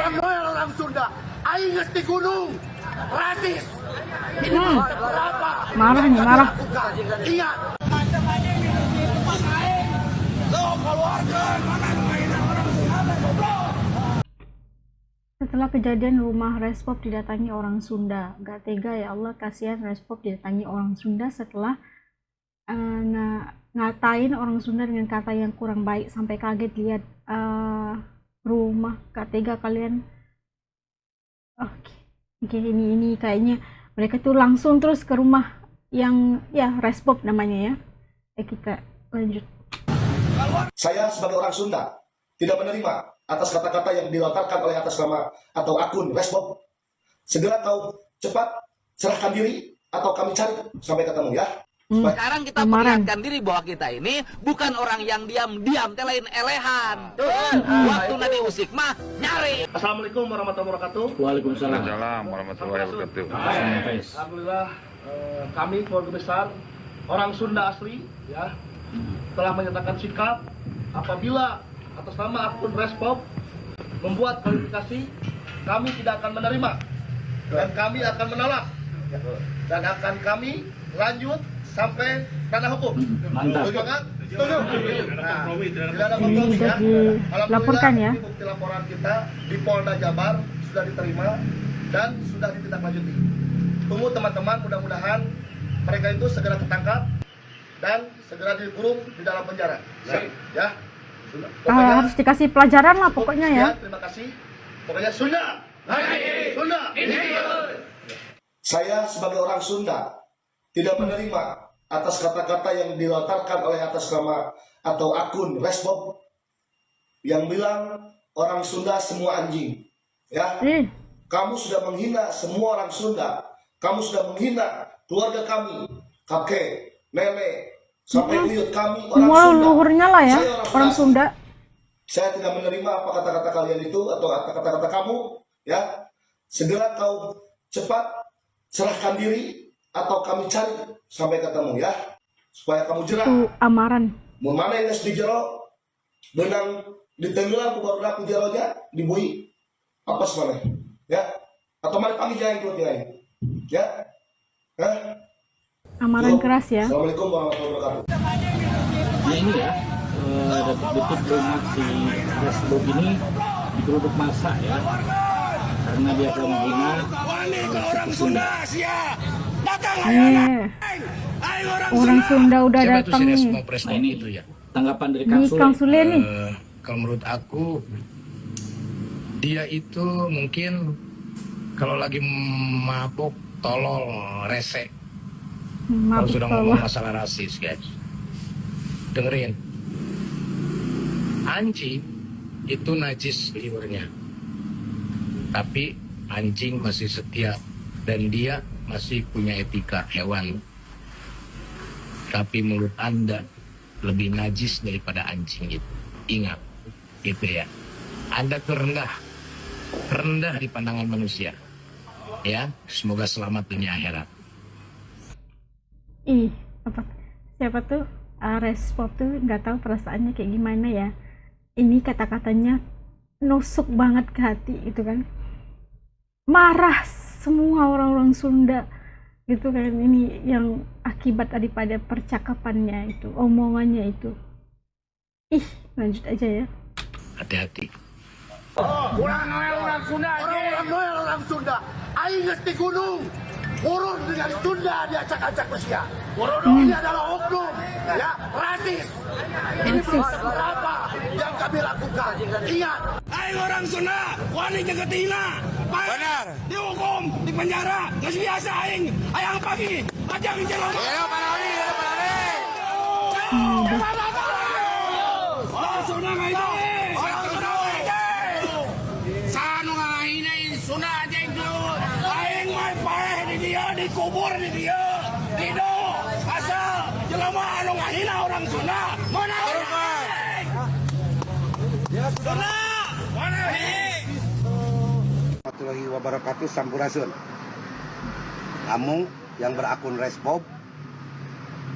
Orang Noel, orang Sunda. Aing geus di gunung. Rasis. Ini berapa? Marah nih, marah. Ingat. Setelah kejadian rumah Respop didatangi orang Sunda. Gak tega ya Allah, kasihan Respop didatangi orang Sunda setelah ngatain orang Sunda dengan kata yang kurang baik sampai kaget lihat rumah. Gak tega kalian. Oke, ini kayaknya mereka tuh langsung terus ke rumah yang ya Respop namanya ya. Kita lanjut. Saya sebagai orang Sunda tidak menerima atas kata-kata yang dilontarkan oleh atas nama atau akun Respop. Segera kau cepat serahkan diri atau kami cari sampai ketemu ya. Sekarang kita perlihatkan diri bahwa kita ini bukan orang yang diam-diam, lain elehan. Waktu nanti usik mah nyari. Assalamualaikum warahmatullahi wabarakatuh. Waalaikumsalam. Waalaikumsalam warahmatullahi wabarakatuh. Alhamdulillah kami keluarga besar orang Sunda asli ya telah menyatakan sikap apabila atas nama akun Respop membuat klarifikasi, kami tidak akan menerima dan kami akan menolak dan akan kami lanjut sampai ranah hukum. Mantap. Setuju kan? Setuju. Nah, tidak ada Ini kompromi udah ya. dilaporkan ya. Ini bukti laporan kita di Polda Jabar sudah diterima dan sudah ditindaklanjuti. Tunggu teman-teman, mudah-mudahan mereka itu segera tertangkap dan segera dikurung di dalam penjara. Ya. Harus dikasih pelajaran lah pokoknya ya. Terima kasih. Pokoknya Sunda. Sunda. Saya sebagai orang Sunda tidak menerima atas kata-kata yang dilontarkan oleh atas nama atau akun Respop yang bilang orang Sunda semua anjing. Ya. Kamu sudah menghina semua orang Sunda. Kamu sudah menghina keluarga kami, kakek, nenek, sampai buyut kami orang Semua Sunda. luhurnya lah ya, Saya orang Sunda. Saya tidak menerima apa kata-kata kalian itu atau kata-kata kamu, ya. Segera kau cepat serahkan diri atau kami cari sampai ketemu ya, supaya kamu jerah. Itu amaran. Mun mana yang di jero, benang ditenggelam ku baru aku jeronya dibui apa semana, ya. Atau mana panggil jangan ikut lain, ya. Amaran keras ya. Assalamualaikum warahmatullahi wabarakatuh. Nah ini ya, detik-detik rumah si Respop ini digeruduk massa ya, karena dia telah menghina suku Sunda. Orang Sunda udah Siapa datang itu si nih. Respop? Respop Nah ini itu ya. tanggapan dari Di Kang Sule. Kang Sule nih. Kalau menurut aku dia itu mungkin kalau lagi mabuk, tolol, rese. Kalau Mabuk sudah tolong. ngomong masalah rasis, guys. Dengerin. Anjing itu najis liurnya. Tapi anjing masih setia dan dia masih punya etika hewan. Tapi mulut Anda lebih najis daripada anjing itu. Ingat, gitu ya. Anda tuh rendah di pandangan manusia. Ya, semoga selamat dunia akhirat. Siapa tuh Respop tuh nggak tahu perasaannya kayak gimana ya. Ini kata-katanya nusuk banget ke hati gitu kan. Marah semua orang-orang Sunda gitu kan. Ini yang akibat daripada percakapannya itu, omongannya itu. Lanjut aja ya. Hati-hati. Orang Noel, orang Sunda. Orang Noel, orang Sunda. Aing geus di gunung. Urus dengan Sunda diacak-acak Rusia. Ini adalah oknum, ya, rasis. Ini berapa yang kami lakukan. Ingat. Aing orang Sunda, wani jaga tina. Benar. Dihukum, di penjara. Nggak biasa aing. Ayang pagi, ajang jelong. Orang Sunda nggak itu. Orang Sunda Sanu ngahinain Sunda aja itu. Aing mah paeh di dia, dikubur di dia. Dido, asal jelema anu ngahina orang Sunda. Mana aing? Sunda, mana aing? Warahmatullahi wabarakatuh, Sampurasun. Kamu yang berakun Respop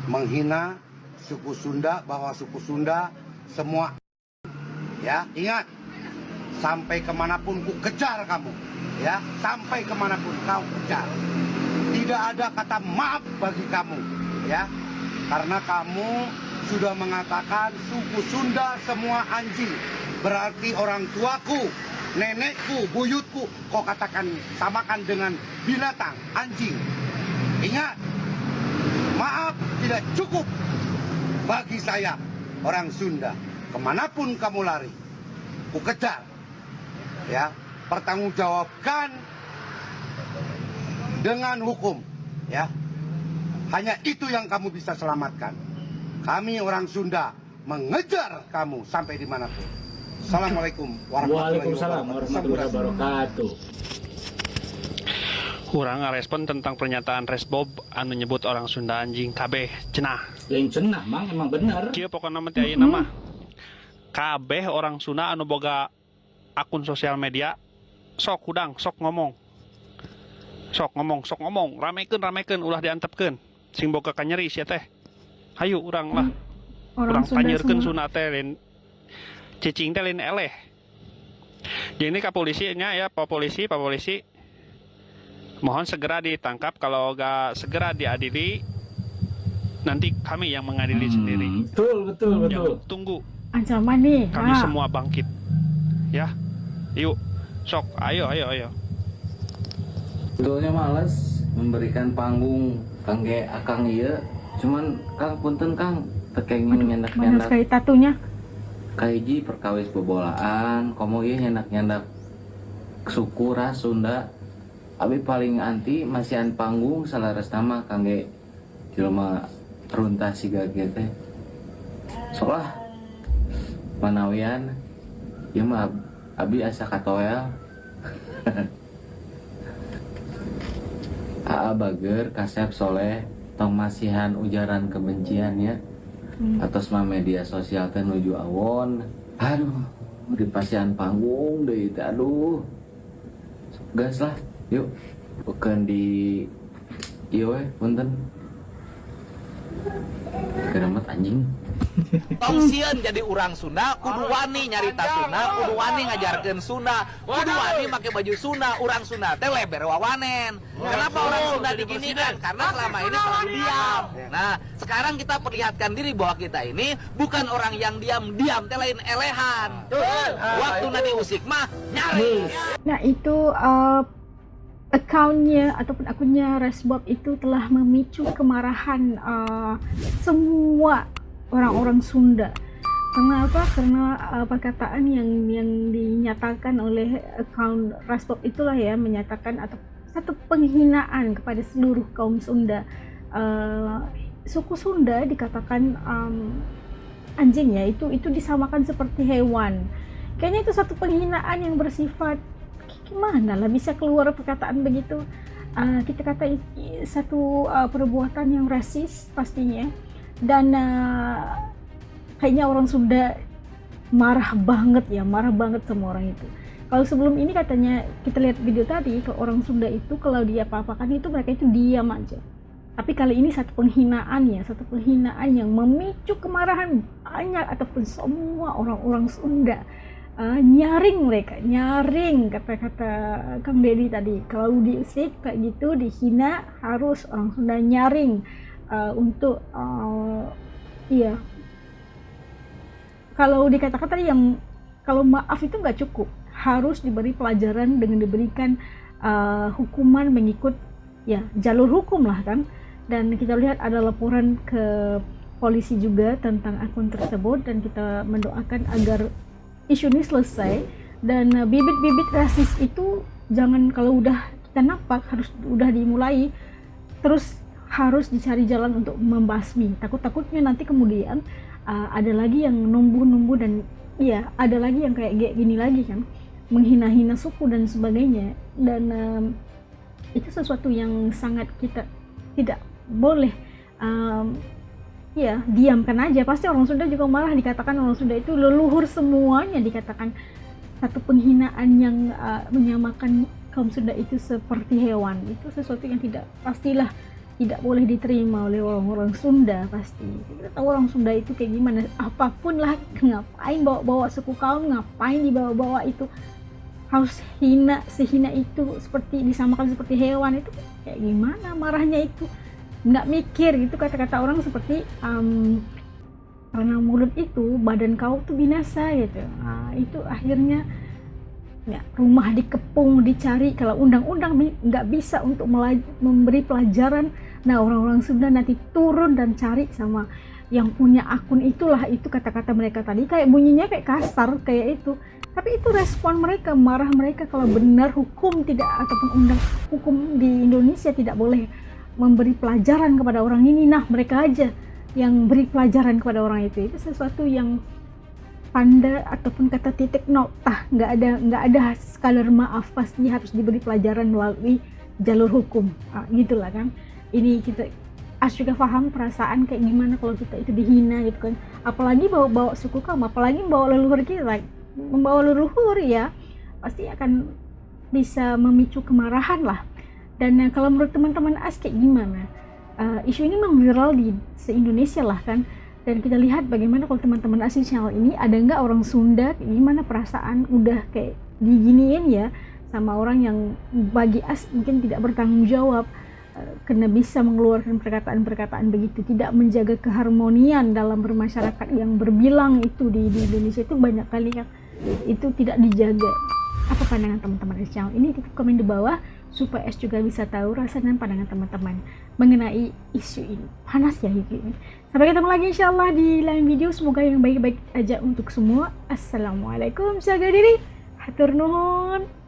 menghina suku Sunda, bahwa suku Sunda semua, ya, ingat, sampai kemanapun ku kejar kamu, ya, sampai kemanapun kau kejar. Tidak ada kata maaf bagi kamu, ya, karena kamu sudah mengatakan suku Sunda semua anjing. Berarti orang tuaku, nenekku, buyutku, kau katakan samakan dengan binatang, anjing. Ingat, maaf tidak cukup bagi saya, orang Sunda. Kemanapun kamu lari, ku kejar, ya, pertanggungjawabkan dengan hukum, ya. Hanya itu yang kamu bisa selamatkan. Kami orang Sunda mengejar kamu sampai dimanapun. Assalamualaikum Waalaikumsalam warahmatullahi wabarakatuh. Kurang ngarespon tentang pernyataan Resbob anu nyebut orang Sunda anjing kabeh cenah. Lain cenah mang emang bener. Kieu pokona mah teh ayeuna mah. Kabeh orang Sunda anu boga akun sosial media sok hudang sok ngomong. Sok ngomong, ramekeun ulah diantepkeun. Sing boga kanyeri sia teh. Hayu urang lah. Urang panyeurkeun Sunda teh lain cicing teh lain eleh. Jadi ka polisinya ya, Pak Polisi, mohon segera ditangkap. Kalau gak segera diadili, nanti kami yang mengadili sendiri. Betul. Jangan tunggu Ancaman nih. kami semua bangkit. Ya, yuk, sok, ayo. Sebetulnya males memberikan panggung kangge akang ieu. Cuman Kang punten Kang tekengin Mana nyandak-nyandak sekali tatunya. kaiji perkawis bobolaan, komo ieu nyandak-nyandak suku ras Sunda. Abi paling anti masihan panggung salares nama kangge jelema runtah siga kieu teh. Sok lah panawian ieu mah abi asa katoel. Aa bager kasep soleh tong masihan ujaran kebencian ya. Atas mah media sosial teh nuju awon. Aduh, di pasihan panggung deui teh aduh. Gas lah, yuk. Bukan di ieu we punten. Keramat anjing. Tong sieun jadi urang Sunda, kudu wani nyarita Sunda, kudu wani ngajarkeun Sunda, kudu wani make baju Sunda. Urang Sunda teh leber wawanen. Kenapa orang Sunda diginikan? Karena selama ini selalu diam. Nah, sekarang kita perlihatkan diri bahwa kita ini bukan orang yang diam teh lain elehan. Waktu nanti usik mah nyari. Nah itu akunnya ataupun akunnya Resbob itu telah memicu kemarahan semua orang-orang Sunda. Kenapa? Karena perkataan yang dinyatakan oleh akun Resbob itulah ya menyatakan atau satu penghinaan kepada seluruh kaum Sunda. Suku Sunda dikatakan anjing ya, itu disamakan seperti hewan. Kayaknya itu satu penghinaan yang bersifat gimana lah bisa keluar perkataan begitu. Kita kata satu perbuatan yang rasis pastinya. Dan kayaknya orang Sunda marah banget sama orang itu. Kalau sebelum ini katanya kita lihat video tadi, kalau orang Sunda itu kalau dia apa-apakan itu mereka itu diam aja. Tapi kali ini satu penghinaan yang memicu kemarahan banyak ataupun semua orang-orang Sunda. Nyaring kata-kata Kang Deddy tadi. Kalau diusik kayak gitu, dihina, harus orang Sunda nyaring. Untuk iya, kalau dikatakan tadi yang kalau maaf itu nggak cukup, harus diberi pelajaran dengan diberikan hukuman mengikut ya jalur hukum lah kan. Dan kita lihat ada laporan ke polisi juga tentang akun tersebut, dan kita mendoakan agar isu ini selesai. Dan bibit-bibit rasis itu jangan, kalau udah kita nampak harus udah dimulai, terus harus dicari jalan untuk membasmi. Takutnya nanti kemudian ada lagi yang numbuh dan iya ada lagi yang kayak gini lagi kan, menghina-hina suku dan sebagainya. Dan itu sesuatu yang sangat kita tidak boleh ya diamkan aja. Pasti orang Sunda juga malah dikatakan orang Sunda itu leluhur semuanya, dikatakan satu penghinaan yang menyamakan kaum Sunda itu seperti hewan. Itu sesuatu yang tidak pastilah tidak boleh diterima oleh orang-orang Sunda. Pasti kita tahu orang Sunda itu kayak gimana, apapun lah, ngapain bawa-bawa suku kaum, ngapain dibawa-bawa itu, harus hina, sehina itu, seperti disamakan seperti hewan, itu kayak gimana marahnya itu, nggak mikir gitu. Kata-kata orang seperti karena mulut itu badan kau tuh binasa gitu. Nah, itu akhirnya ya, rumah dikepung, dicari. Kalau undang-undang nggak bisa untuk memberi pelajaran, nah orang-orang Sunda nanti turun dan cari sama yang punya akun itulah. Itu kata-kata mereka tadi kayak bunyinya kayak kasar kayak itu, tapi itu respon mereka, marah mereka kalau benar hukum tidak, ataupun hukum di Indonesia tidak boleh memberi pelajaran kepada orang ini. Nah, mereka aja yang beri pelajaran kepada orang itu sesuatu yang tanda ataupun kata titik nokta, nggak ada sekadar maaf, pasti harus diberi pelajaran melalui jalur hukum. Gitulah kan. Ini kita juga paham perasaan kayak gimana kalau kita itu dihina gitu kan, apalagi bawa suku kaum, apalagi bawa leluhur kita, membawa leluhur ya, pasti akan bisa memicu kemarahan lah. Dan kalau menurut teman-teman kayak gimana? Isu ini memang viral di se-Indonesia lah kan. Dan kita lihat bagaimana kalau teman-teman asli channel ini, ada nggak orang Sunda gimana perasaan udah kayak diginiin ya sama orang yang bagi mungkin tidak bertanggung jawab, karena bisa mengeluarkan perkataan-perkataan begitu, tidak menjaga keharmonian dalam bermasyarakat yang berbilang itu di Indonesia itu banyak kali kan itu tidak dijaga. Apa pandangan teman-teman di channel ini? Titip komen di bawah supaya juga bisa tahu rasa dan pandangan teman-teman mengenai isu ini. Panas ya ini. Sampai ketemu lagi insyaallah di lain video. Semoga yang baik-baik aja untuk semua. Assalamualaikum, jaga diri, hatur nuhun.